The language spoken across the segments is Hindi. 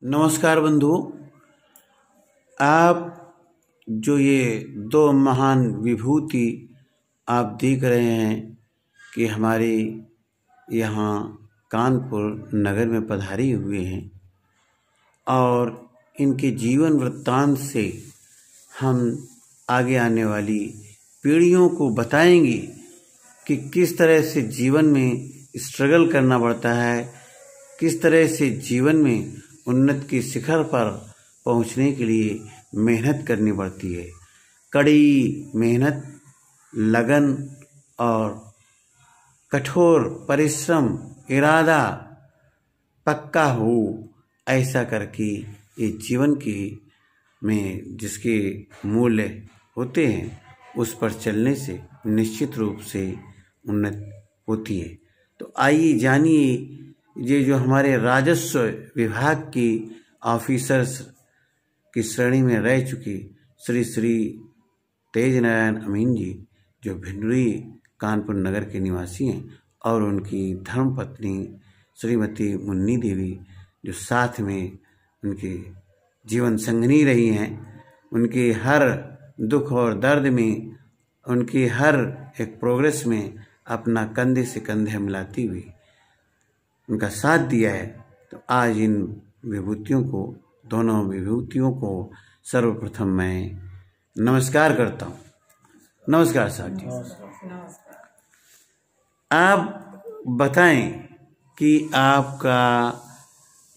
नमस्कार बंधु। आप जो ये दो महान विभूति आप देख रहे हैं कि हमारे यहाँ कानपुर नगर में पधारे हुए हैं और इनके जीवन वृत्तांत से हम आगे आने वाली पीढ़ियों को बताएंगे कि किस तरह से जीवन में स्ट्रगल करना पड़ता है, किस तरह से जीवन में उन्नति की शिखर पर पहुंचने के लिए मेहनत करनी पड़ती है। कड़ी मेहनत, लगन और कठोर परिश्रम, इरादा पक्का हो, ऐसा करके ये जीवन की में जिसके मूल्य होते हैं उस पर चलने से निश्चित रूप से उन्नति होती है। तो आइए जानिए, ये जो हमारे राजस्व विभाग की ऑफिसर्स की श्रेणी में रह चुकी श्री तेज नारायण अमीन जी, जो भिंडरी कानपुर नगर के निवासी हैं, और उनकी धर्मपत्नी श्रीमती मुन्नी देवी, जो साथ में उनके जीवन संगनी रही हैं। उनके हर दुख और दर्द में, उनकी हर एक प्रोग्रेस में अपना कंधे से कंधे मिलाती हुई उनका साथ दिया है। तो आज इन विभूतियों को, दोनों विभूतियों को सर्वप्रथम मैं नमस्कार करता हूँ। नमस्कार साहब जी। आप बताएं कि आपका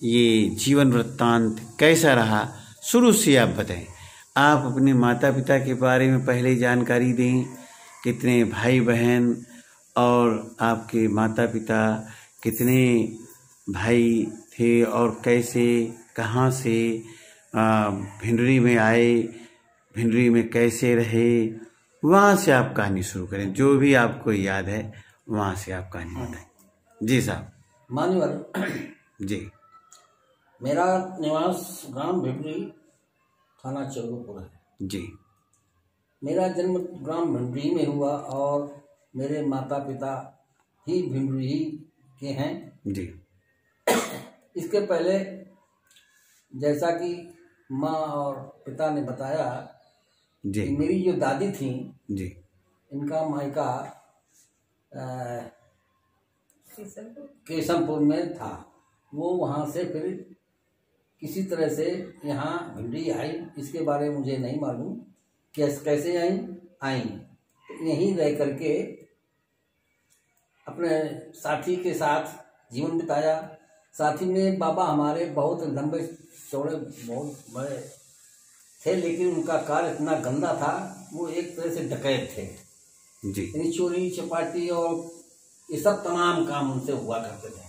ये जीवन वृत्तांत कैसा रहा, शुरू से आप बताएं। आप अपने माता पिता के बारे में पहले जानकारी दें, कितने भाई बहन और आपके माता पिता कितने भाई थे और कैसे, कहाँ से भिंडरी में आए, भिंडरी में कैसे रहे, वहाँ से आप कहानी शुरू करें। जो भी आपको याद है वहाँ से आप कहानी बताएं। जी साहब। मान्यवर जी। मेरा निवास ग्राम भिंडरी, थाना चौबेपुर है। जी। मेरा जन्म ग्राम भिंडरी में हुआ और मेरे माता पिता ही भिंडरी के हैं। जी। इसके पहले जैसा कि माँ और पिता ने बताया जी। कि मेरी जो दादी थी, जी। इनका मायका केशमपुर में था। वो वहाँ से फिर किसी तरह से यहाँ भिंडरी आई, इसके बारे में मुझे नहीं मालूम कैसे आई। यहीं रह करके अपने साथी के साथ जीवन बिताया। साथी में बाबा हमारे बहुत लंबे चौड़े, बहुत बड़े थे, लेकिन उनका कार्य इतना गंदा था, वो एक तरह से डकैत थे। जी। यानी चोरी चपाटी और ये सब तमाम काम उनसे हुआ करते थे।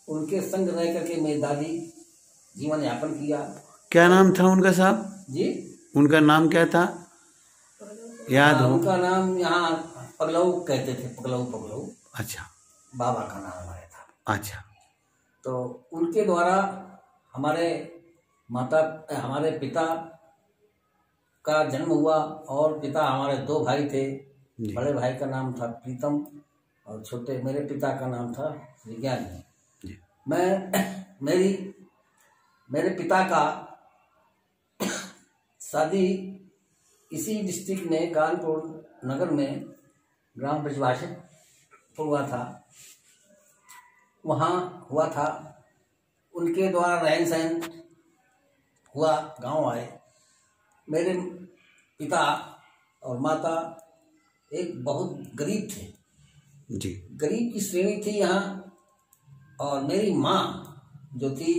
उनके संग रह करके मेरी दादी जीवन यापन किया। क्या नाम था उनका साहब जी? उनका नाम क्या था, याद हो? उनका नाम यहाँ पगलऊ कहते थे, पगलऊ। अच्छा। बाबा का नाम हमारे था। अच्छा। तो उनके द्वारा हमारे पिता का जन्म हुआ और पिता हमारे दो भाई थे। बड़े भाई का नाम था प्रीतम और छोटे मेरे पिता का नाम था विज्ञान जी। मेरे पिता का शादी इसी डिस्ट्रिक्ट में कानपुर नगर में ग्राम ब्रजवासपुर हुआ था, वहाँ हुआ था। उनके द्वारा रहन सहन हुआ, गांव आए। मेरे पिता और माता एक बहुत गरीब थे। जी। गरीब की श्रेणी थी यहाँ। और मेरी माँ जो थी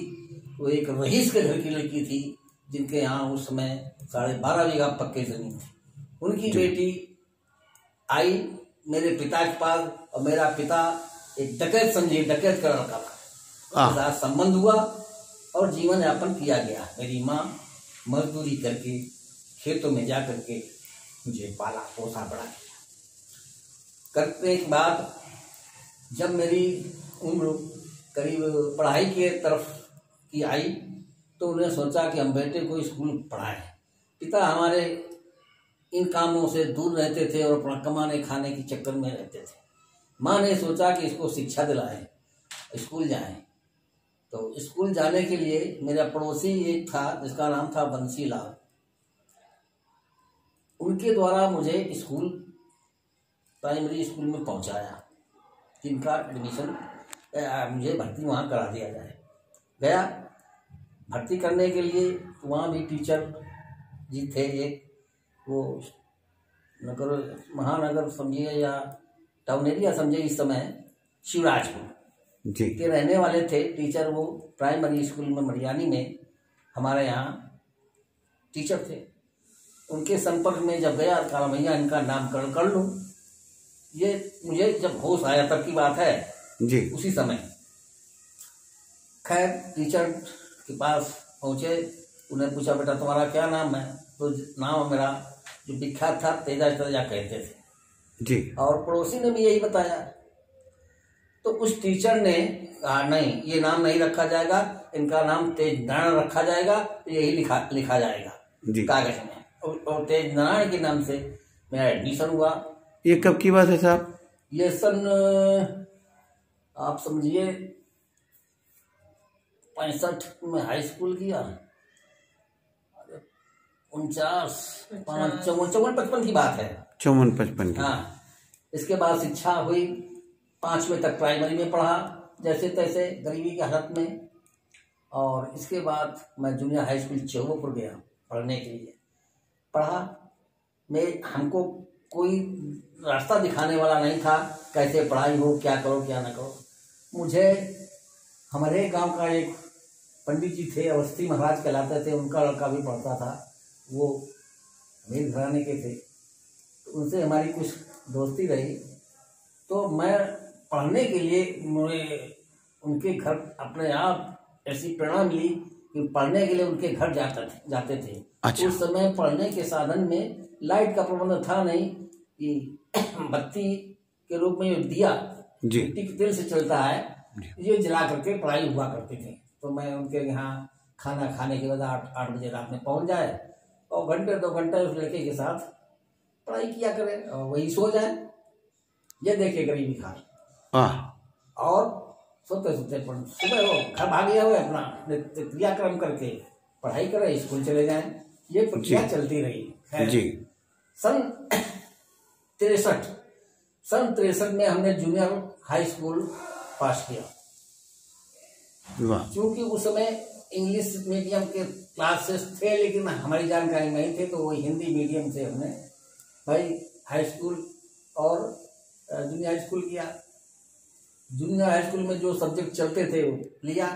वो एक रईस के घर की लड़की थी, जिनके यहाँ उस समय 12.5 बीघा पक्के जमीन थी। उनकी बेटी आई मेरे पिता के पास, और मेरा पिता एक डकैत डकैत का लड़का था। साथ संबंध हुआ और जीवन यापन किया गया। मेरी माँ मजदूरी करके खेतों में जा करके मुझे पाला पोसा बड़ा किया। करने के बाद जब मेरी उम्र करीब पढ़ाई के तरफ की आई, तो उन्हें सोचा कि हम बेटे को स्कूल पढ़ाएं। पिता हमारे इन कामों से दूर रहते थे और अपना कमाने खाने के चक्कर में रहते थे। माँ ने सोचा कि इसको शिक्षा दिलाएं, स्कूल जाएं। तो स्कूल जाने के लिए मेरा पड़ोसी एक था जिसका नाम था बंसीलाल, उनके द्वारा मुझे स्कूल प्राइमरी स्कूल में पहुंचाया, जिनका एडमिशन मुझे भर्ती वहाँ करा दिया जाए। गया भर्ती करने के लिए, वहाँ भी टीचर जी थे एक, वो नगर महानगर समझिए या टाउन एरिया समझिए इस समय, शिवराजपुर जी के रहने वाले थे टीचर। वो प्राइमरी स्कूल में मरियानी में हमारे यहाँ टीचर थे। उनके संपर्क में जब गया, कहा भैया इनका नामकरण कर लूँ। ये मुझे जब होश आया तब की बात है जी। उसी समय। खैर टीचर के पास पहुँचे, उन्हें पूछा बेटा तुम्हारा क्या नाम है? तो नाम मेरा जो विख्यात था तेजा तेजा कहते थे जी। और पड़ोसी ने भी यही बताया। तो उस टीचर ने कहा नहीं, ये नाम नहीं रखा जाएगा, इनका नाम तेज नारायण रखा जाएगा, यही लिखा जाएगा कागज में। और तेज नारायण के नाम से मेरा एडमिशन हुआ। ये कब की बात है साहब? ये सन आप समझिए 65 में हाई स्कूल किया, 49, 54, 55 की बात है। 54-55 की। हाँ, इसके बाद शिक्षा हुई, 5वीं तक प्राइमरी में पढ़ा जैसे तैसे गरीबी की हालत में। और इसके बाद मैं जूनियर हाई स्कूल चौबोपुर गया पढ़ने के लिए। पढ़ा, हमको कोई रास्ता दिखाने वाला नहीं था, कैसे पढ़ाई हो, क्या करो क्या ना करो। मुझे हमारे गांव का एक पंडित जी थे, अवस्थी महाराज कहलाते थे, उनका लड़का भी पढ़ता था, वो अमीर घराने के थे। तो उनसे हमारी कुछ दोस्ती रही। तो मैं पढ़ने के लिए मुझे उनके घर अपने आप ऐसी प्रेरणा मिली कि पढ़ने के लिए उनके घर जाते थे। अच्छा। उस समय पढ़ने के साधन में लाइट का प्रबंध था नहीं, कि बत्ती के रूप में दिया मिट्टी के तेल से चलता है, ये जला करके पढ़ाई हुआ करती थी। तो मैं उनके यहाँ खाना खाने के बाद 8 बजे रात में पहुंच जाए और घंटे 2 घंटे उस लड़के के साथ पढ़ाई किया करे और वही सो जाए। ये देखे गरीबी खाल। और सोते सोते सुबह वो घर भागे हुए अपना क्रियाक्रम करके पढ़ाई करे, स्कूल चले जाए। ये प्रक्रिया चलती रही जी। सन 63 में हमने जूनियर हाई स्कूल पास किया। क्योंकि उस समय इंग्लिश मीडियम के क्लासेस थे, लेकिन हमारी जानकारी नहीं थे, तो वो हिंदी मीडियम से हमने भाई हाई स्कूल और जूनियर हाई स्कूल किया। जूनियर हाई स्कूल में जो सब्जेक्ट चलते थे वो लिया।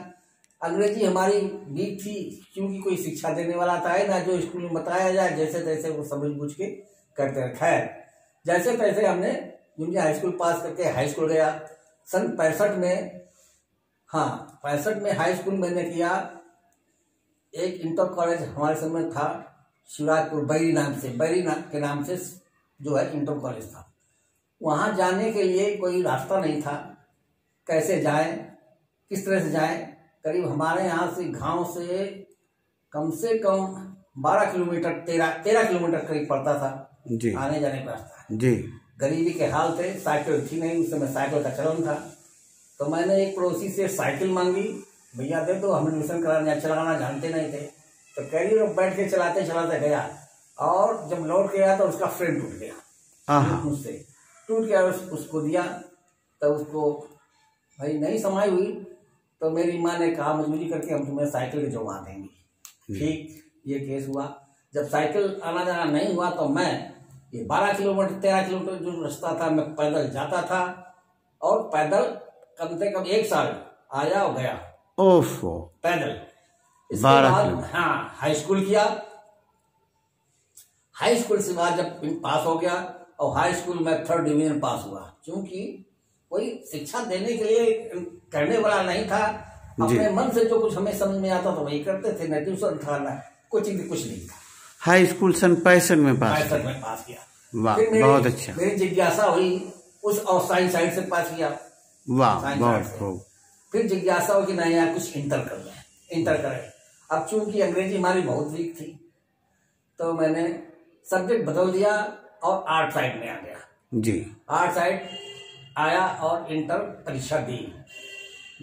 अंग्रेजी हमारी वीक थी, क्योंकि कोई शिक्षा देने वाला था ही ना, जो स्कूल में बताया जाए जैसे तैसे वो समझ बूझ के करते रहे। खैर जैसे तैसे हमने जूनियर हाई स्कूल पास करके हाई स्कूल गया। सन 65 में, हाँ 65 में हाई स्कूल मैंने किया। एक इंटर कॉलेज हमारे समय था शिवराजपुर, बैरी के नाम से जो है इंटर कॉलेज था। वहाँ जाने के लिए कोई रास्ता नहीं था, कैसे जाएं, किस तरह से जाएं। करीब हमारे यहाँ से गांव से कम 12 किलोमीटर 13 किलोमीटर करीब पड़ता था जी। आने जाने का रास्ता जी। गरीबी के हाल थे, साइकिल थी नहीं, उस समय साइकिल का चलन था। तो मैंने एक पड़ोसी से साइकिल मांगी, भैया दे दो, हम एडमिशन चलाना जानते नहीं थे। तो कैरियर में बैठ के चलाते चलाते गया, और जब लौट के आया तो उसका फ्रेम टूट गया, मुझसे टूट गया। उसको दिया तो उसको भाई नहीं समाई हुई। तो मेरी माँ ने कहा मजबूरी करके हम तुम्हें साइकिल जुड़वा देंगे। ठीक, ये केस हुआ। जब साइकिल आना जाना नहीं हुआ तो मैं ये 12 किलोमीटर 13 किलोमीटर जो रास्ता था मैं पैदल जाता था, और पैदल कम से कम 1 साल आया और गया पैदल। इसके बाद हाँ हाई स्कूल किया। हाई स्कूल से बाद जब पास हो गया, और हाई स्कूल में 3rd डिवीजन पास हुआ। क्योंकि कोई शिक्षा देने के लिए करने वाला नहीं था, अपने मन से जो कुछ हमें समझ में आता तो वही करते थे, न ट्यूशन था न कोचिंग, कुछ नहीं था। हाई स्कूल सन 65 में पास किया। वाह, बहुत अच्छा। मेरी जिज्ञासा हुई उस और साइंस साइड से पास किया। वाह, बहुत खूब। फिर जिज्ञासा हो कि नहीं यार कुछ इंटर कर लें, इंटर करें। अब चूंकि अंग्रेजी हमारी बहुत वीक थी, तो मैंने सब्जेक्ट बदल दिया और आर्ट साइड में आ गया जी। आर्ट साइड आया और इंटर परीक्षा दी।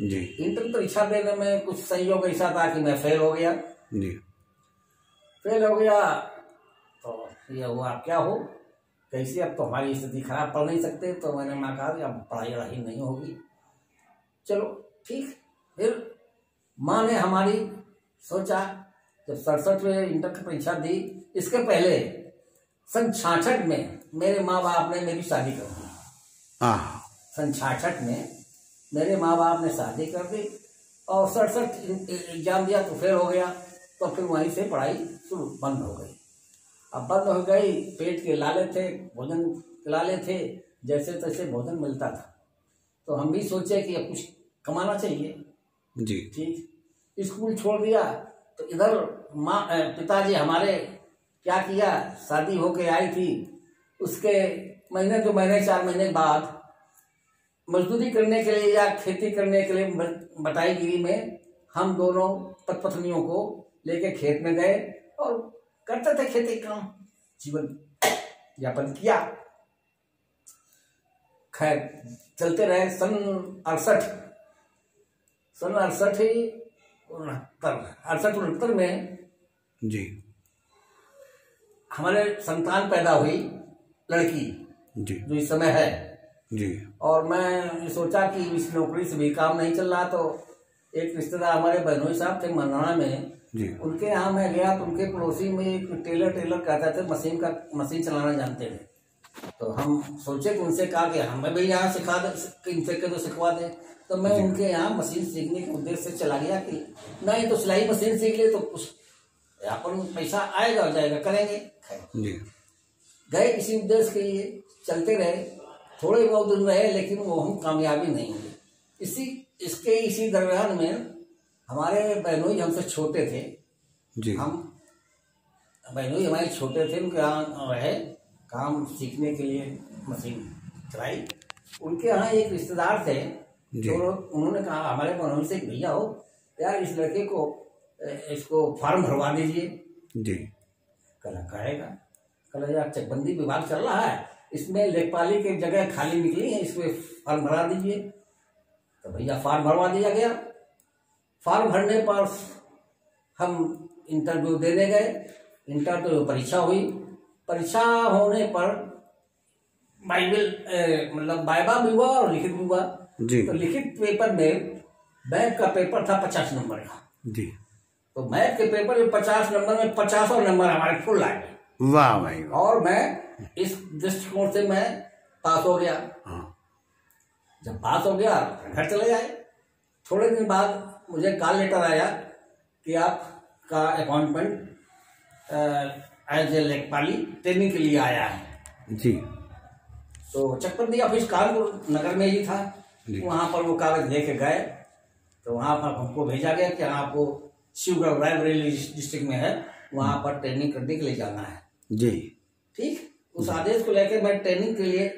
जी। इंटर परीक्षा देने में कुछ संयोग ऐसा था कि मैं फेल हो गया। जी। फेल हो गया तो ये हुआ क्या हो कैसे, अब तो हमारी स्थिति खराब, पढ़ नहीं सकते। तो मैंने माँ कहा कि अब पढ़ाई वढ़ाई नहीं होगी। चलो ठीक। फिर माँ ने हमारी सोचा, जब 67 में इंटर की परीक्षा दी, इसके पहले सन 66 में मेरे माँ बाप ने मेरी शादी कर दी। सन 66 में मेरे माँ बाप ने शादी कर दी और 67 एग्जाम दिया तो फेल हो गया। तो फिर वहीं से पढ़ाई शुरू बंद हो गई। अब बंद हो गई, पेट के लाले थे, भोजन के लाले थे, जैसे तैसे भोजन मिलता था। तो हम भी सोचे कि अब कुछ कमाना चाहिए। जी। ठीक। स्कूल छोड़ दिया तो इधर माँ पिताजी हमारे क्या किया, शादी होके आई थी, उसके महीने 2 महीने 4 महीने बाद मजदूरी करने के लिए या खेती करने के लिए बटाईगिरी में हम दोनों पत्नियों को लेके खेत में गए और करते थे खेती काम, जीवन यापन किया। खैर चलते रहे। सन 68 में जी। हमारे संतान पैदा हुई, लड़की जी। जो इस समय है। जी। और मैं सोचा कि इस नौकरी से भी काम नहीं चल रहा, तो एक रिश्तेदार हमारे बहनोई साहब थे मरनाना में, जी। उनके यहाँ मैं गया तो उनके पड़ोसी में एक टेलर कहते थे, मशीन चलाना जानते थे। तो हम सोचे कि उनसे कहा कि हमें भी यहाँ सिखा दे, इनसे तो सिखवा दे। तो मैं उनके यहाँ मशीन सीखने के उद्देश्य से चला गया कि नहीं तो सिलाई मशीन सीख ले तो कुछ अपन पैसा आएगा और जाएगा, करेंगे। जी। गए इसी उद्देश्य के लिए, चलते रहे, थोड़े बहुत दिन रहे, लेकिन वो हम कामयाबी नहीं हुई। इसी दरमियान में हमारे बहनोई हमसे छोटे थे। जी। हम बहनोई हमारे छोटे थे, उनके यहाँ रहे, काम सीखने के लिए मशीन चलाई। उनके यहाँ एक रिश्तेदार थे, तो उन्होंने कहा हमारे बहनोई से, भैया हो यार इस लड़के को इसको फॉर्म भरवा दीजिए। जी। कला कहेगा, कल यार चकबंदी विभाग चल रहा है, इसमें लेखपाली की जगह खाली निकली है, इसमें फॉर्म भरा दीजिए। तो भैया फॉर्म भरवा दिया गया। फॉर्म भरने पर हम इंटरव्यू देने गए। इंटरव्यू परीक्षा हुई। परीक्षा होने पर मतलब वाइवा भी हुआ और लिखित भी हुआ। तो लिखित पेपर में मैथ का पेपर था 50 नंबर का। जी। तो मैथ के पेपर में 50 नंबर में 50 नंबर हमारे फुल आए। वाह भाई। और मैं इस दृष्टिकोण से मैं पास हो गया। जब पास हो गया घर चले आए। थोड़े दिन बाद मुझे कॉल लेटर आया कि आपका अपॉइंटमेंट एज ए लेखपाली ट्रेनिंग के लिए आया है। जी। तो चकबंदी ऑफिस कानपुर नगर में ही था। वहाँ पर वो कागज लेके गए तो वहाँ पर हमको भेजा गया कि आपको शिवगढ़ रायबरेली डिस्ट्रिक्ट में है, वहाँ पर ट्रेनिंग करने के लिए जाना है। जी। ठीक। उस आदेश को लेकर मैं ट्रेनिंग के लिए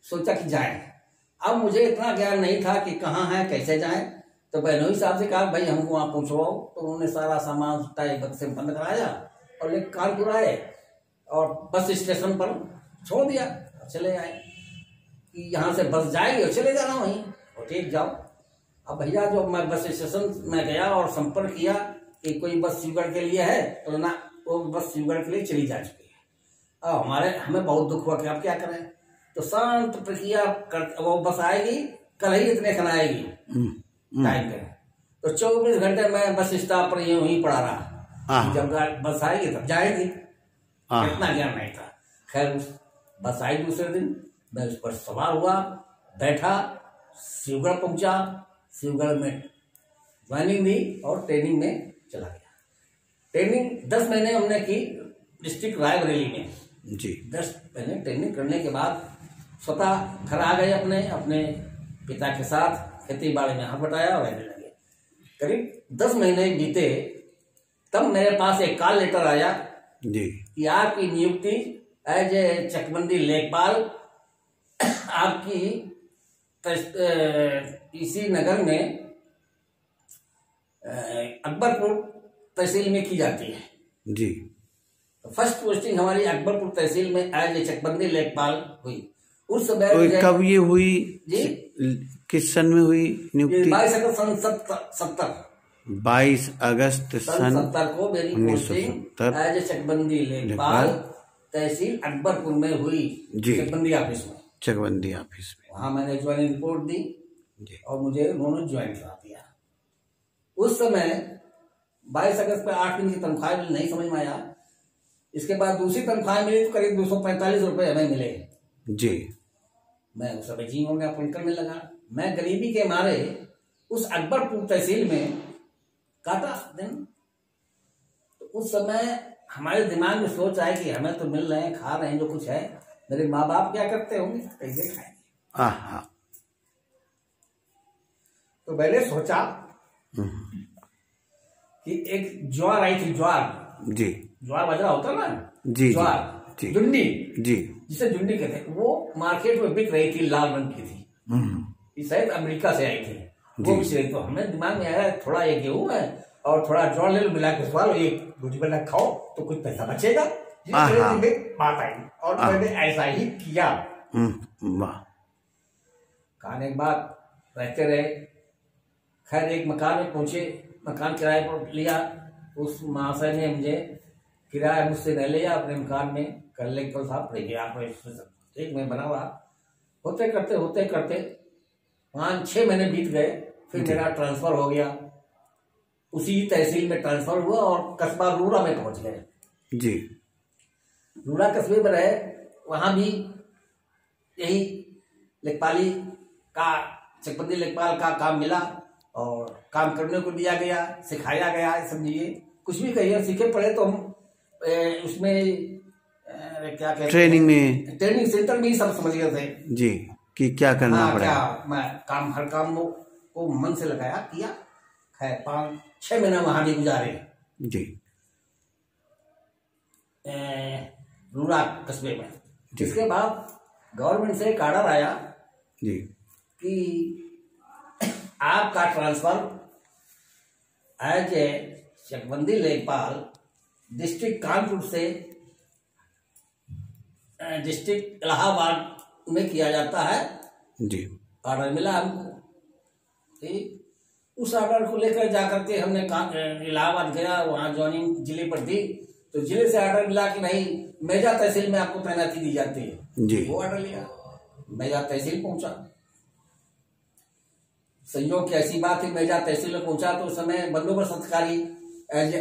सोचा कि जाए। अब मुझे इतना ज्ञान नहीं था कि कहाँ है, कैसे जाए। तो बहनोई साहब से कहा भाई हमको वहाँ पहुँचवाओ। तो उन्होंने सारा सामान बस से बंद कराया और लेकर कानपुर आए और बस स्टेशन पर छोड़ दिया, चले आए कि यहाँ से बस जाएगी और चले जाना वहीं, और ठीक जाओ। अब भैया जो मैं बस स्टेशन में गया और संपर्क किया कि कोई बस शिवगढ़ के लिए है, तो ना वो बस शिवगढ़ के लिए चली जा चुकी है। अब हमें बहुत दुख हुआ कि अब क्या करें। तो शांत प्रक्रिया वो बस आएगी, कल ही इतने खन आएगी टाइम पे। तो 24 घंटे मैं बस स्टॉप पर यूं ही पड़ा रहा। जब बस आएगी तब जाएगी, इतना ज्ञान नहीं था। खैर बस आई दूसरे दिन, मैं उस पर सवार हुआ, बैठा, शिवगढ़ पहुंचा। शिवगढ़ में ज्वाइनिंग दी और ट्रेनिंग में चला गया। ट्रेनिंग 10 महीने हमने की डिस्ट्रिक्ट रायबरेली में। जी। 10 महीने ट्रेनिंग करने के बाद स्वतः घर आ गए, अपने पिता के साथ खेती बाड़ी में हाथ बटाया और रहने लगे। करीब 10 महीने बीते तब मेरे पास एक कॉल लेटर आया जी कि आपकी नियुक्ति एज ए चकबंदी लेखपाल आपकी इसी नगर में अकबरपुर तहसील में की जाती है। जी। फर्स्ट पोस्टिंग हमारी अकबरपुर तहसील में एज ए चकबंदी लेखपाल हुई। उस समय तो कब ये हुई जी, किस सन में हुई नियुक्ति? 22 अगस्त सन 70 22 अगस्त सन 70 को मेरी पोस्टिंग 1970 एज चकबंदी लेखपाल तहसील अकबरपुर में हुई, जी, चकबंदी ऑफिस में। चकबंदी ऑफिस में वहां मैंने ज्वाइनिंग रिपोर्ट दी जी। और मुझे उन्होंने ज्वाइन करा दिया। उस समय 22 अगस्त पे 8 दिन की तनख्वाह मिली, नहीं समझ में आया। इसके बाद दूसरी तनख्वाह मिली तो करीब 245 रुपए हमें मिले जी। मैं उस समय जी हो गया, अपन करने लगा। मैं गरीबी के मारे उस अकबरपुर तहसील में काटा दिन। तो उस समय हमारे दिमाग में सोच आए कि हमें तो मिल रहे हैं, खा रहे हैं जो कुछ है, मेरे माँ बाप क्या करते होंगे, कैसे खाएंगे। तो मैंने सोचा कि एक ज्वार आई थी, ज्वार जी, ज्वार बाजरा होता ना जी, ज्वार जी, जुंडी जी, जिसे जुंडी कहते हैं, वो मार्केट में बिक रही थी, लाल रंग की थी। ये शायद अमेरिका से आई थी, वो भी सही। तो हमें दिमाग में आया थोड़ा ये गेहूं है और थोड़ा ज्वार ले लो, मिला के स्वाद लो, एक रोटी बना खाओ तो कुछ पैसा बचेगा। ये मेरे बात आई और मैंने ऐसा ही किया। वाह। खाने के बाद रहते रहे। खैर एक मकान में पहुंचे, मकान किराए पर लिया। उस महाशय ने मुझे किराया मुझसे न लिया, अपने मकान में कलेक्टर साहब रह गया। एक में बना हुआ होते करते 5-6 महीने बीत गए। फिर मेरा ट्रांसफर हो गया, उसी तहसील में ट्रांसफर हुआ और कस्बा रूड़ा में पहुंच गए जी। रूड़ा कस्बे में रहे, वहां भी यही लेखपाली का, चकबंदी लेखपाल का काम मिला और काम करने को दिया गया, सिखाया गया। समझिए कुछ भी कहिए, सीखे पड़े तो हम उसमें क्या कहते हैं, ट्रेनिंग सेंटर में ही सब समझ गए थे जी कि क्या करना पड़ेगा। क्या मैं काम, हर काम को मन से लगाया, किया। खैर 5-6 महीना वहां भी गुजारे जी, रूड़ा कस्बे में। जिसके बाद गवर्नमेंट से एक ऑर्डर आया जी कि आपका ट्रांसफर एज ए चकबंदी लेखपाल डिस्ट्रिक्ट कानपुर से डिस्ट्रिक्ट इलाहाबाद में किया जाता है जी। ऑर्डर मिला हमको। ठीक, उस ऑर्डर को लेकर जाकर के हमने इलाहाबाद गया, वहां ज्वाइनिंग जिले पर दी। तो जिले से ऑर्डर मिला कि नहीं, मेजा तहसील में आपको तैनाती दी जाती है जी। वो ऑर्डर लिया, मेजा तहसील पहुंचा। संयोग की ऐसी बात है, मेजा तहसील में पहुंचा तो उस समय बंदोबस्त अधिकारी एज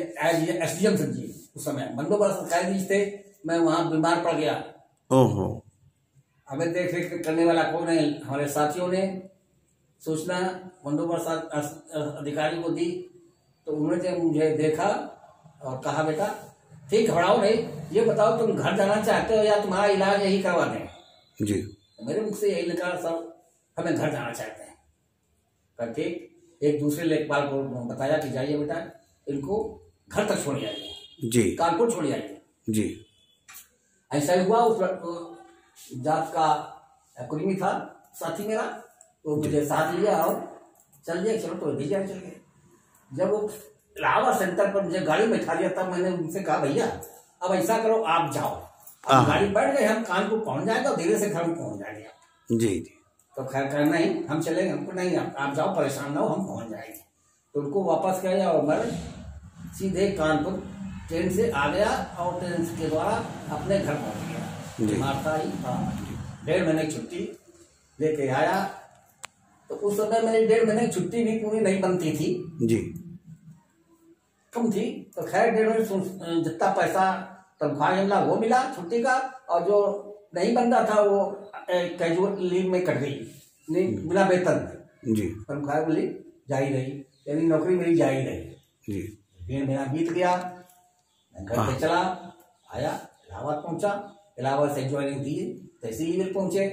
एसडीएम जी, उस समय बंदोबस्त अधिकारी जी थे। मैं वहां बीमार पड़ गया। ओहो। हमें देख रेख करने वाला कौन है? हमारे साथियों ने सूचना बंदोबस्त अधिकारी को दी। तो उन्होंने मुझे देखा और कहा, बेटा ठीक, घबराओ नहीं, ये बताओ तुम घर जाना चाहते हो या तुम्हारा इलाज यही करवा दें जी। मेरे मुख से यही निकला, सर हमें घर जाना चाहते हैं। ठीक, एक दूसरे लेखपाल को बताया कि जाइए बेटा, इनको घर तक छोड़ आइए जी, कानपुर छोड़ आइए जी। ऐसा ही हुआ। उस जात का कुर्मी था साथी मेरा, तो मुझे साथ लिया और चल दिया, चलो तो भी चल गए। जब वो इलाहाबाद सेंटर पर मुझे गाड़ी में बैठा दिया, तब मैंने उनसे कहा, भैया अब ऐसा करो, आप जाओ। अब गाड़ी बैठ गए, हम कानपुर पहुंच जाएगा और धीरे से घर में पहुंच जाएंगे जी जी। तो खैर कहना नहीं, हम चलेंगे, हमको नहीं, आप जाओ, परेशान ना हो, हम पहुंच जाएंगे। तो उनको वापस किया और मैं सीधे कानपुर ट्रेन से आ गया और ट्रेन के द्वारा अपने घर पहुंच गया। माता ही 1.5 महीने की छुट्टी लेके आया। तो उस समय मेरी 1.5 महीने की छुट्टी भी पूरी नहीं बनती थी जी, कम थी। तो खैर 1.5 महीने जितना पैसा तनख्वाह मिला वो मिला छुट्टी का, और जो नहीं बन रहा था वो कैजुअल लीव में कट गई, नहीं बिना वेतन जी। तनख्वाह मिली जारी रही, यानी नौकरी मेरी जारी रही जी। 1.5 महीना बीत गया, मैं घर पे चला आया, इलाहाबाद पहुंचा। इलाहाबाद से ज्वाइनिंग दी, तहसील लेवल पहुंचे,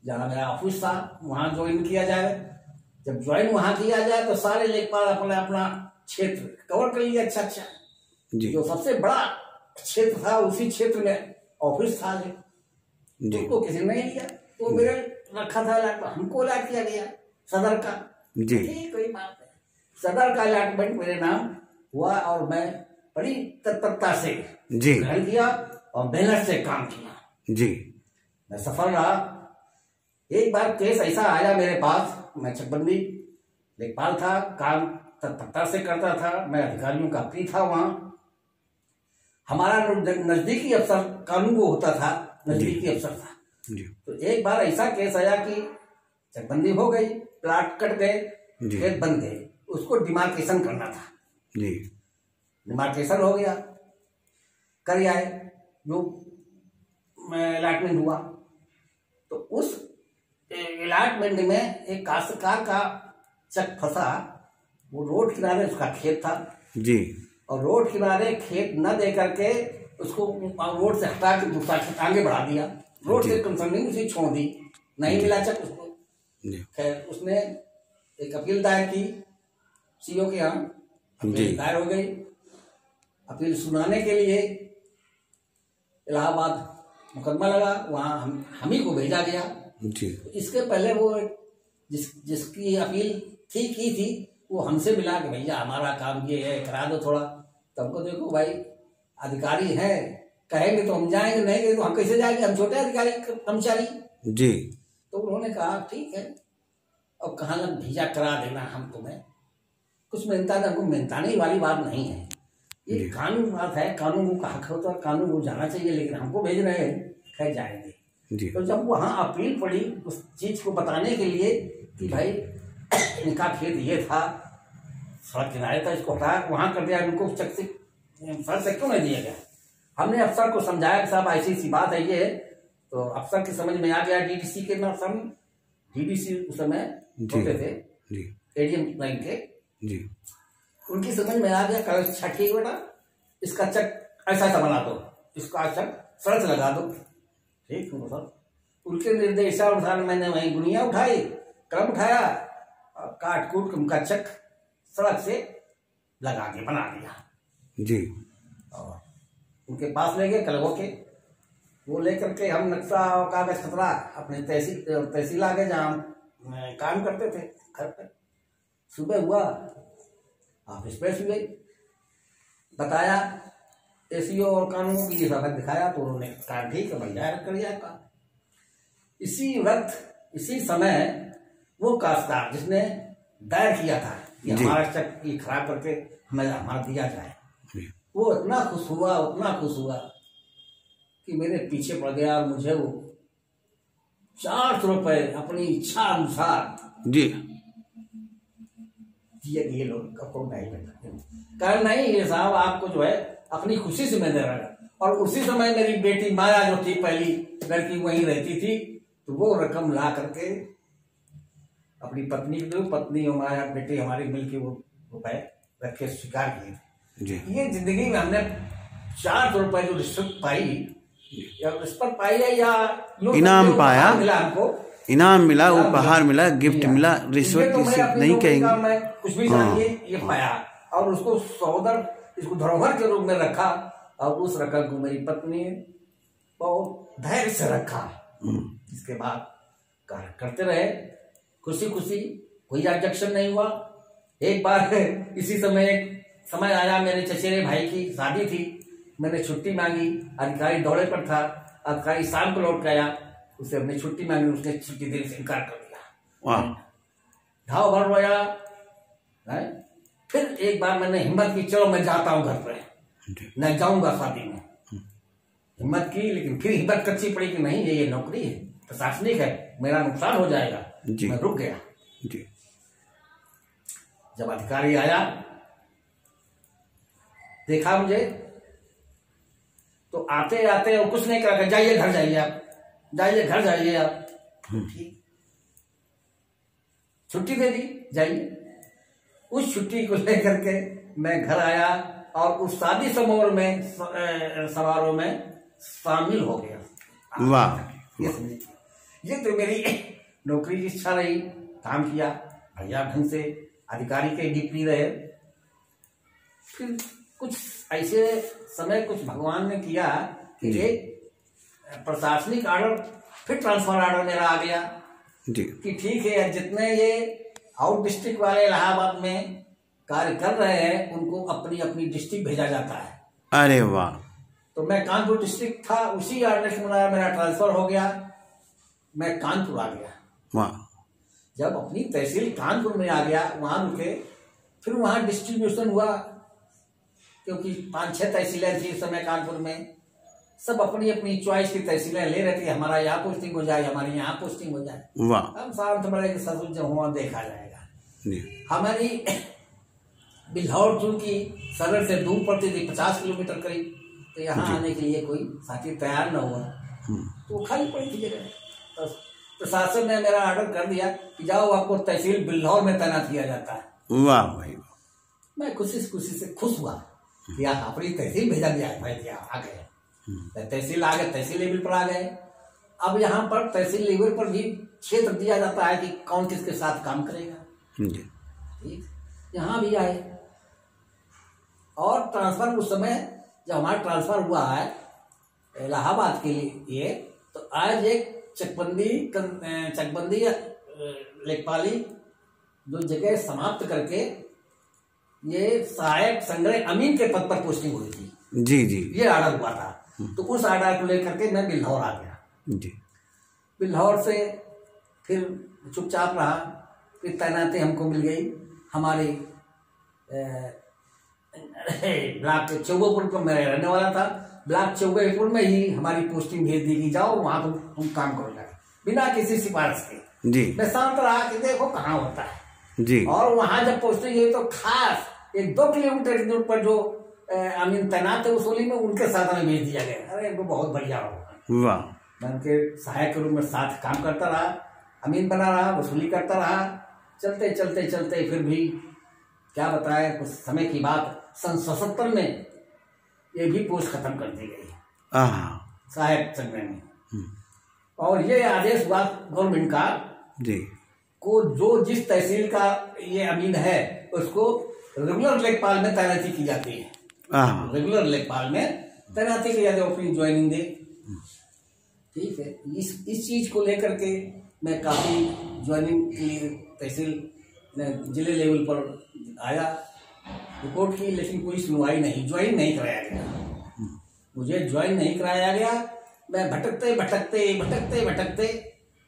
जहाँ मेरा ऑफिस था वहां ज्वाइन किया जाए। जब ज्वाइन वहां किया जाए तो सारे लेखपाल अपना अपना क्षेत्र कवर कर लिया। अच्छा जी। जो सबसे बड़ा क्षेत्र था उसी क्षेत्र में ऑफिस था जी, उसको किसी ने नहीं लिया, तो मेरे रखा था अलॉटमेंट, हमको अलॉट किया गया सदर का जी। कोई बात नहीं, सदर का अलॉटमेंट मेरे नाम हुआ और मैं बड़ी तत्परता से जी किया और मेहनत से काम किया जी। मैं सफल रहा। एक बार केस ऐसा आया मेरे पास, मैं चकबंदी लेखपाल था, काम तत्परता से करता था, मैं अधिकारियों का प्रिय था। वहां हमारा नजदीकी अफसर कानून वो होता था, नजदीकी अफसर था। तो एक बार ऐसा केस आया कि चकबंदी हो गई, प्लाट कट गए, खेत बन गए, उसको डिमार्केशन करना था। डिमार्केशन हो गया, कर आए, जो अलॉटमेंट हुआ। तो उस अलॉटमेंट में एक काश्तकार का चक फंसा। वो रोड किनारे उसका खेत था जी, और रोड किनारे खेत न दे करके उसको रोड से हटा के दूसरा खेत आगे बढ़ा दिया। रोड से कंसर्निंग उसे छोड़ दी, नहीं मिला चक उसको। खैर उसने एक अपील दायर की सीओ के यहाँ, अपील दायर हो गई। अपील सुनाने के लिए इलाहाबाद मुकदमा लगा, वहाँ हम ही को भेजा गया जी। इसके पहले वो जिसकी अपील की थी वो हमसे मिला कि भैया हमारा काम ये है, करा दो थोड़ा। तो हमको देखो भाई अधिकारी है, कहेंगे तो हम जाएंगे, नहीं कहेंगे तो हम कैसे जाएंगे, हम छोटे अधिकारी कर्मचारी जी। तो उन्होंने कहा ठीक है, अब कहाँ लग भेजा, करा देना हम तुम्हें, कुछ मिलता है, हमको मिलताने वाली बात नहीं है, ये कानून बात है, कानून को हक होता है, कानून को जाना चाहिए, लेकिन हमको भेज रहे हैं, खैर जाएंगे जी। तो जब वहाँ अपील पड़ी उस चीज को बताने के लिए कि भाई इनका खेत ये था, सड़क किनारे था, इसको हटा वहाँ कर दिया, इनको चक से फर्ज से क्यों नहीं दिया गया। हमने अफसर को समझाया कि साहब ऐसी सी बात है ये, तो अफसर की समझ में आ गया। डीडीसी के ना सम डीडीसी उस समय होते थे एडीएम लाइन के जी, उनकी समझ में आ गया। कल अच्छा ठीक बेटा, इसका चक ऐसा ऐसा बना दो, इसका चक सड़क से लगा दो, ठीक है सर। उनके निर्देशानुसार मैंने वहीं गुनिया उठाई, कलम उठाया, काट कूट उनका चक सड़क से लगा के बना दिया जी। और उनके पास ले गए कलमों के, वो लेकर के हम नक्शा और कागज खतरा अपने तहसील आ गए जहाँ काम करते थे घर पे। सुबह हुआ ऑफिस पे हुए, बताया एसीओ और कानून की सब दिखाया, तो उन्होंने कहा ठीक है भैया कर दिया का। इसी वक्त इसी समय वो काश्तकार जिसने दायर किया था कि हमारा चक ये खराब करके हमें हमारा दिया जाए, वो इतना खुश हुआ कि मेरे पीछे पड़ गया और मुझे वो 400 रुपए अपनी इच्छा अनुसार जी ये लोग कपड़ों नहीं कर नहीं, ये साहब आपको जो है अपनी खुशी से मैं दे रहा था। और उसी समय मेरी बेटी माया जो थी, पहली लड़की वहीं रहती थी, तो वो रकम ला करके अपनी पत्नी को, पत्नी और माया बेटी हमारी मिलके वो रुपए रख के स्वीकार किए। ये जिंदगी में हमने 400 रुपए जो रिश्वत पाई, या रिश्वत पाई है या इनाम पाया, मिला हमको, इनाम मिला, उपहार मिला, गिफ्ट मिला, रिश्वत किसी नहीं कहेंगे, मैं कुछ भी चाहिए ये पाया। और उसको सहोदर, इसको धरोहर के रूप में रखा, और उस रकम को मेरी पत्नी बहुत धैर्य से रखा। इसके बाद कार्य करते रहे खुशी खुशी, कोई ऑब्जेक्शन नहीं हुआ। एक बार इसी समय आया, मेरे चचेरे भाई की शादी थी, मैंने छुट्टी मांगी, अधिकारी दौरे पर था, अधिकारी शाम को लौट गया, उसे हमने छुट्टी मांगी, उसने छुट्टी देने से इनकार कर दिया। घाव भर रोया। फिर एक बार मैंने हिम्मत की, चलो मैं जाता हूँ घर पे, मैं जाऊंगा शादी में, हिम्मत की, लेकिन फिर हिम्मत कच्ची पड़ी कि नहीं ये नौकरी है, प्रशासनिक है, मेरा नुकसान हो जाएगा, मैं रुक गया जी। जब अधिकारी आया, देखा मुझे, तो आते आते और कुछ नहीं करा, जाइए घर जाइए आप, जाइए घर जाइए आप, ठीक छुट्टी दे दी, जाइए। उस छुट्टी को लेकर के मैं घर आया और उस शादी समारोह में शामिल हो गया। वाह, ये तो मेरी नौकरी की इच्छा रही, काम किया भैया ढंग से, अधिकारी के डिप्टी रहे। फिर कुछ ऐसे समय कुछ भगवान ने किया कि एक प्रशासनिक ऑर्डर, फिर ट्रांसफर ऑर्डर मेरा आ गया जी, कि ठीक है जितने ये आउट डिस्ट्रिक्ट वाले इलाहाबाद में कार्य कर रहे हैं उनको अपनी अपनी डिस्ट्रिक्ट भेजा जाता है। अरे वाह। तो मैं कानपुर डिस्ट्रिक्ट था, उसी ऑर्डर से मेरा ट्रांसफर हो गया, मैं कानपुर आ गया। वाह। जब अपनी तहसील कानपुर में आ गया, वहां रुके, फिर वहां डिस्ट्रीब्यूशन हुआ, क्योंकि 5-6 तहसीलें थी उस समय कानपुर में। सब अपनी अपनी चॉइस की तहसीलें ले रहे थे, हमारा यहाँ पोस्टिंग हो जाए, हमारी यहाँ पोस्टिंग हो जाए। वाह। हम साथ बड़े के ससुर जब हुआ देखा जाएगा। जी। हमारी बिल्हौर चूंकि शहर से दूर पड़ती थी, 50 किलोमीटर करीब, तो यहाँ आने के लिए कोई साथी तैयार न हुआ, तो खाली पड़ी थी जगह। तो प्रशासन ने मेरा ऑर्डर कर दिया कि जाओ, आपको तहसील बिल्हौर में तैनात किया जाता है। वाह भाई। मैं खुशी से खुश हुआ कि आप अपनी तहसील भेजा दिया है भाई, आ गए तहसील, आ गए तहसील लेवल पर आ गए। अब यहाँ पर तहसील लेवल पर भी क्षेत्र दिया जाता है कि कौन किसके साथ काम करेगा। ठीक, यहाँ भी आए। और ट्रांसफर उस समय जब हमारा ट्रांसफर हुआ है इलाहाबाद के लिए, तो आज एक चकबंदी लेखपाली जो जगह समाप्त करके ये सहायक संग्रह अमीन के पद पर पोस्टिंग हुई थी। जी जी। ये ऑर्डर हुआ था, तो उस ऑर्डर को लेकर के मैं बिल्हौर आ गया। जी। बिल्हौर से फिर चुपचाप रहा, फिर तैनाती हमको मिल गई हमारे ब्लॉक चौबेपुर पर मैं रहने वाला था। ब्लॉक चौबेपुर में ही हमारी पोस्टिंग भेज दी कि जाओ वहां तुम काम करो जाए, बिना किसी सिफारिश के। जी। मैं शांत रहा कि देखो कहाँ होता है। जी। और वहां जब पोस्टिंग हुई तो खास 1-2 किलोमीटर की दूर पर जो अमीन तैनात है वसूली में, उनके साथ में भेज दिया गया। अरे वो बहुत बढ़िया होगा। वाह। मैं उनके सहायक के रूप में साथ काम करता रहा, अमीन बना रहा, वसूली करता रहा। चलते चलते चलते फिर भी क्या बताए, कुछ समय की बात, सन 77 में ये भी पोस्ट खत्म कर दी गई सहायक संग्रह में। और ये आदेश हुआ गवर्नमेंट का जी को जो जिस तहसील का ये अमीन है उसको रेगुलर लेखपाल में तैनाती की जाती है। रेगुलर लेखपाल में तैनाती की जाती है, अपनी ज्वाइनिंग दे। ठीक है, इस चीज को लेकर के मैं काफी ज्वाइनिंग के लिए तहसील जिले लेवल पर आया, रिपोर्ट की, लेकिन कोई सुनवाई नहीं, ज्वाइन नहीं कराया गया। मुझे ज्वाइन नहीं कराया गया। मैं भटकते भटकते भटकते भटकते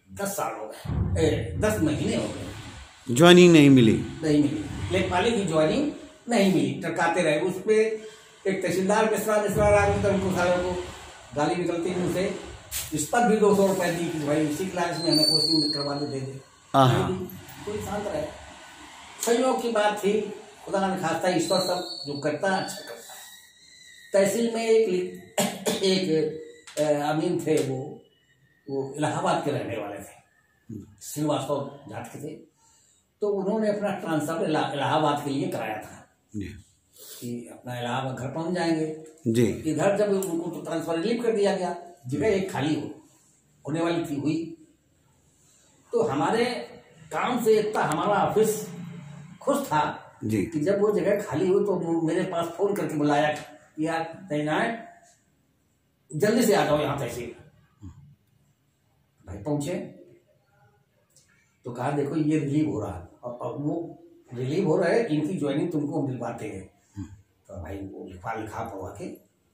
10 साल हो गए, 10 महीने हो गए, ज्वाइनिंग नहीं मिली। लेखपाली की ज्वाइनिंग नहीं मिली। टरकाते रहे उस पे। एक तहसीलदार मिश्रा उनको सालों को गाली निकलती मुँह से, इस पर भी 200 रुपए दी कि भाई इसी क्लास में हमें पोस्टिंग करवा दे दे। कोई शांत रहे। संयोग की बात थी, खुदा ने खास्ता, ईश्वर सब जो करता है अच्छा करता है। तहसील में एक अमीन थे, वो इलाहाबाद के रहने वाले थे, श्रीवास्तव जाट के थे। तो उन्होंने अपना ट्रांसफर इलाहाबाद के लिए कराया था कि अपना इलाहाबाद घर पहुंच जाएंगे जी। इधर जब उनको तो ट्रांसफर रिलीव कर दिया गया, जगह एक खाली होने वाली थी, हुई। तो हमारे काम से इतना हमारा ऑफिस खुश था जी कि जब वो जगह खाली हुई तो मेरे पास फोन करके बुलाया, यार तैनात जल्दी से आ जाओ यहाँ तहसील। भाई पहुंचे तो कहा देखो ये रिलीव हो रहा है, और वो रिलीव हो रहा है, इनकी ज्वाइनिंग तुमको मिलवाते हैं। तो भाई वो लिखा पढ़वा के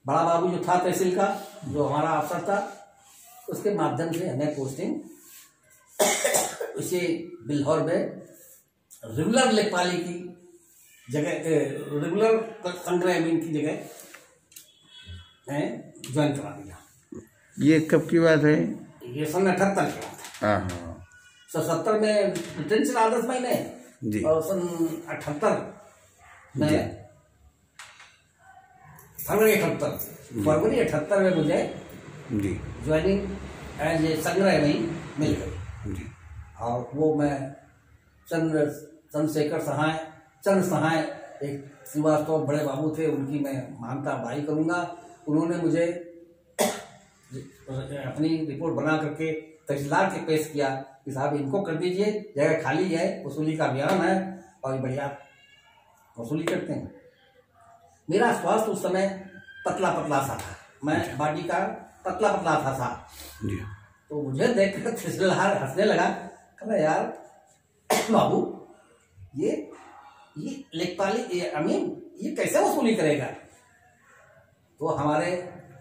बड़ा बाबू जो था तहसील का, जो हमारा अफसर था, उसके माध्यम से हमें पोस्टिंग उसे बिल्हौर में रेगुलर लेखपाली की जगह, रेगुलर संग्रह अमीन की जगह ज्वाइन करा दिया। ये कब की बात है? ये सन 78 की बात है। 77 में रिटर्न चला 10 महीने जी, और सन 78 में फरवरी 78 में मुझे जी ज्वाइनिंग एज ए संग्रह में मिल गई जी। और वो मैं चंद्रशेखर सहाय एक श्रीवास्तव बड़े बाबू थे, उनकी मैं मानता भाई करूँगा। उन्होंने मुझे अपनी रिपोर्ट बना करके तहसीलदार के पेश किया कि साहब इनको कर दीजिए, जगह खाली है, वसूली का अभियान है और बढ़िया वसूली करते हैं। मेरा स्वास्थ्य उस समय पतला सा था, मैं बॉडी का पतला था जी। तो मुझे देखकर तहसीलदार हंसने लगा, कहना यार बाबू ये लेखपाली ये अमीन ये कैसे वसूली करेगा। तो हमारे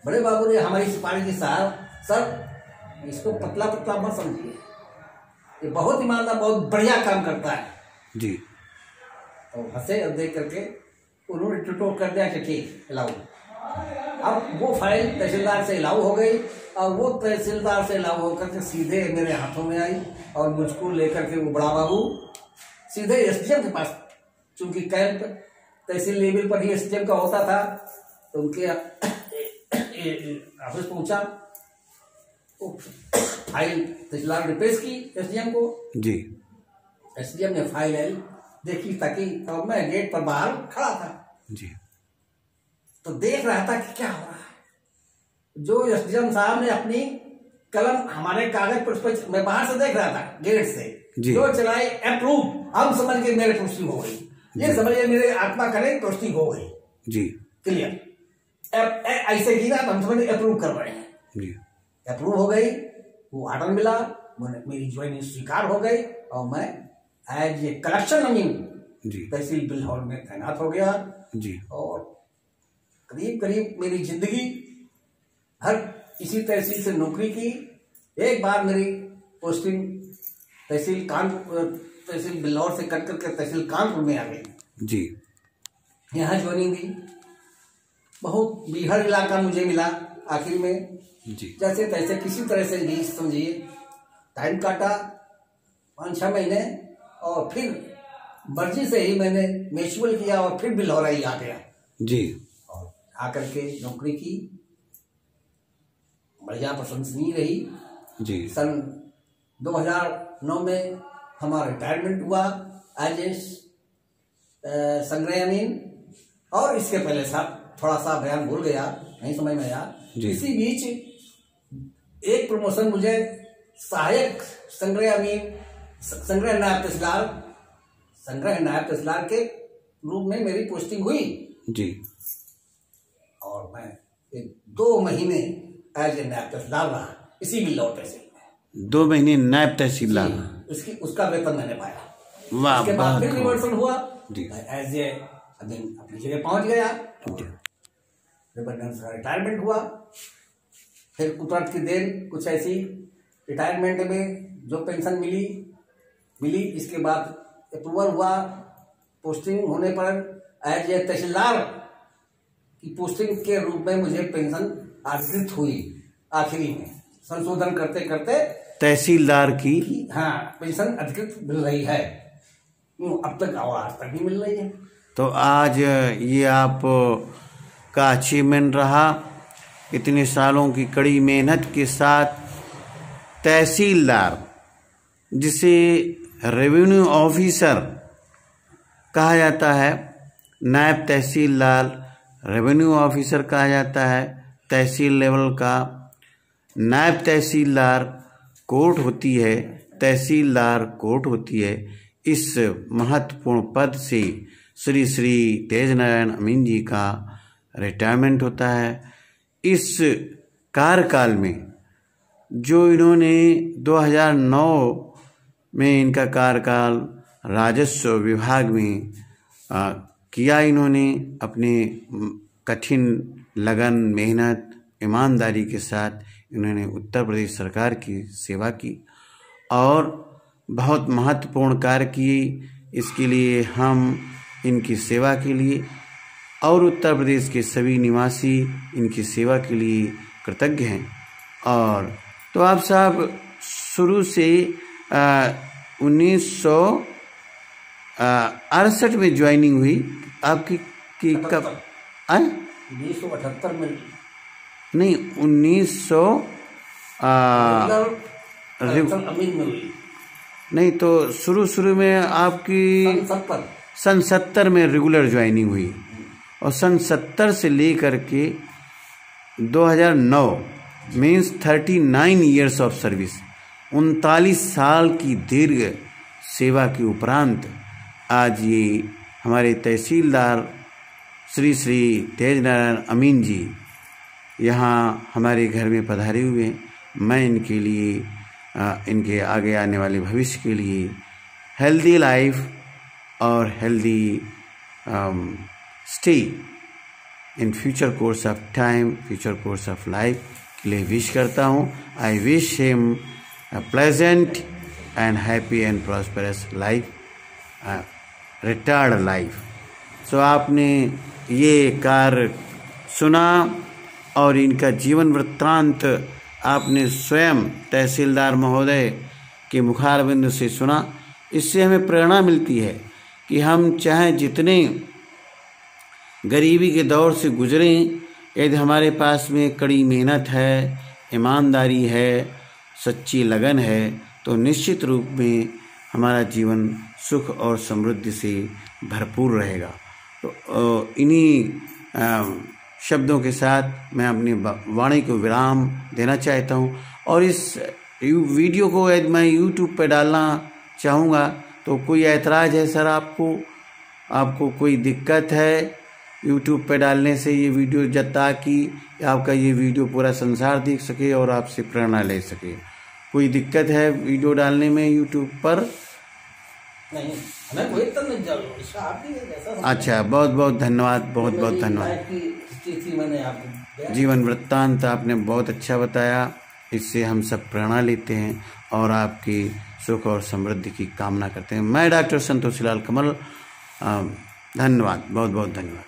बड़े बाबू ने हमारी सिपाही की साहब सर इसको पतला मत समझिए, ये बहुत ईमानदार, बहुत बढ़िया काम करता है। जी। तो हंसे और देख करके उन्होंने टुटोक कर दिया कि ठीक लाओ। अब वो फाइल तहसीलदार से लाऊ हो गई और वो तहसीलदार से लाऊ होकर के सीधे मेरे हाथों में आई और मुझको लेकर के वो बड़ा बाबू सीधे एसडीएम के पास, चूंकि कैंप तहसील लेवल पर ही एसडीएम का होता था, तो उनके ऑफिस पहुंचा। तो फाइल तहसीलदार ने पेश की एसडीएम को। जी। एसडीएम ने फाइल देखी ताकि, और मैं गेट पर बाहर खड़ा था। जी। तो देख रहा था कि क्या हो रहा है। जो एसडीएम साहब ने अपनी कलम हमारे कागज पर, मैं बाहर से देख रहा था गेट से, जो चलाए अप्रूव, हम समझ के मेरे पोस्टिंग हो गई। ये समझिए मेरे आत्मा करे पोस्टिंग हो गई। जी। क्लियर। ऐसे की ना हम समझ अप्रूव कर रहे हैं। जी। अप्रूव हो गई, वो आर्डर मिला, मेरी ज्वाइनिंग स्वीकार हो गई और मैं एज ए कलेक्शन अमीन तहसील बिल्हौर में तैनात हो गया। जी। और करीब करीब मेरी जिंदगी हर इसी तहसील से नौकरी की। एक बार मेरी पोस्टिंग तहसील बिल्हौर से कट करके तहसील कानपुर में आ गई। जी। यहाँ ज्वाइनिंग दी। बहुत बीहड़ इलाका मुझे मिला आखिर में। जी। जैसे तैसे किसी तरह से भी समझिए टाइम काटा 5-6 महीने, और फिर मर्जी से ही मैंने म्यूचुअल किया और फिर बिल्हौर ही आ गया। जी। और आकर के नौकरी की, बढ़िया प्रशंसनीय रही। जी। सन 2009 में हमारा रिटायरमेंट हुआ एज ए संग्रह अमीन। और इसके पहले थोड़ा सा बयान भूल गया, नहीं समझ में आया। इसी बीच एक प्रमोशन मुझे सहायक संग्रह अमीन, संग्रह नायब तहसीलदार के रूप में मेरी पोस्टिंग हुई। जी। और मैं 2 महीने एज ए नायब तहसीलदार रहा इसी बिल्हौर तहसील में। 2 महीने नायब तहसीलदार, उसका वेतन मैंने पाया। वाह। उसके बाद फिर रिवर्सल हुआ, एज ए अपनी जगह पहुंच गया। रिटायरमेंट हुआ। फिर उपरांत की देर कुछ ऐसी रिटायरमेंट में जो पेंशन मिली। इसके बाद अप्रूवल हुआ, पोस्टिंग होने पर एज ए तहसीलदार की पोस्टिंग के रूप में मुझे पेंशन अधिकृत हुई। आखिरी में संशोधन करते करते तहसीलदार की पेंशन अधिकृत मिल रही है। अब तक और आज तक भी मिल रही है। तो आज ये आप का अचीवमेंट रहा, इतने सालों की कड़ी मेहनत के साथ तहसीलदार, जिसे रेवेन्यू ऑफिसर कहा जाता है, नायब तहसीलदार रेवेन्यू ऑफिसर कहा जाता है। तहसील लेवल का नायब तहसीलदार कोर्ट होती है, तहसीलदार कोर्ट होती है। इस महत्वपूर्ण पद से श्री श्री तेजनारायण अमीन जी का रिटायरमेंट होता है। इस कार्यकाल में जो इन्होंने 2009 में इनका कार्यकाल राजस्व विभाग में किया, इन्होंने अपने कठिन लगन, मेहनत, ईमानदारी के साथ इन्होंने उत्तर प्रदेश सरकार की सेवा की और बहुत महत्वपूर्ण कार्य किए। इसके लिए हम इनकी सेवा के लिए और उत्तर प्रदेश के सभी निवासी इनकी सेवा के लिए कृतज्ञ हैं। और तो आप साहब शुरू से 1968 में ज्वाइनिंग हुई आपकी कि कब? 1978 में नहीं, 1900 अमीन में हुई। नहीं, तो शुरू में आपकी सन 70 में रेगुलर ज्वाइनिंग हुई और सन 70 से लेकर के 2009 मीन्स 39 ईयर्स ऑफ सर्विस, 39 साल की दीर्घ सेवा के उपरांत आज ये हमारे तहसीलदार श्री श्री तेजनारायण अमीन जी यहाँ हमारे घर में पधारे हुए हैं। मैं इनके लिए इनके आगे आने वाले भविष्य के लिए हेल्दी लाइफ और healthy stay in future course of time, future course of life के लिए विश करता हूँ। I wish him a pleasant and happy and prosperous life, retired life. सो आपने ये कार्य सुना और इनका जीवन वृत्तांत आपने स्वयं तहसीलदार महोदय के मुखारबिंद से सुना। इससे हमें प्रेरणा मिलती है कि हम चाहे जितने गरीबी के दौर से गुजरें, यदि हमारे पास में कड़ी मेहनत है, ईमानदारी है, सच्ची लगन है, तो निश्चित रूप में हमारा जीवन सुख और समृद्धि से भरपूर रहेगा। तो इन्हीं शब्दों के साथ मैं अपनी वाणी को विराम देना चाहता हूँ। और इस वीडियो को यदि मैं YouTube पर डालना चाहूँगा तो कोई ऐतराज़ है सर? आपको कोई दिक्कत है YouTube पे डालने से ये वीडियो, जब ताकि आपका ये वीडियो पूरा संसार देख सके और आपसे प्रेरणा ले सके? कोई दिक्कत है वीडियो डालने में YouTube पर? नहीं, हमें कोई तो नहीं जरूर। अच्छा, बहुत बहुत धन्यवाद, बहुत बहुत धन्यवाद। जीवन वृत्तांत आपने बहुत अच्छा बताया, इससे हम सब प्रेरणा लेते हैं और आपकी सुख और समृद्धि की कामना करते हैं। मैं डॉक्टर संतोष लाल कमल, धन्यवाद, बहुत बहुत धन्यवाद।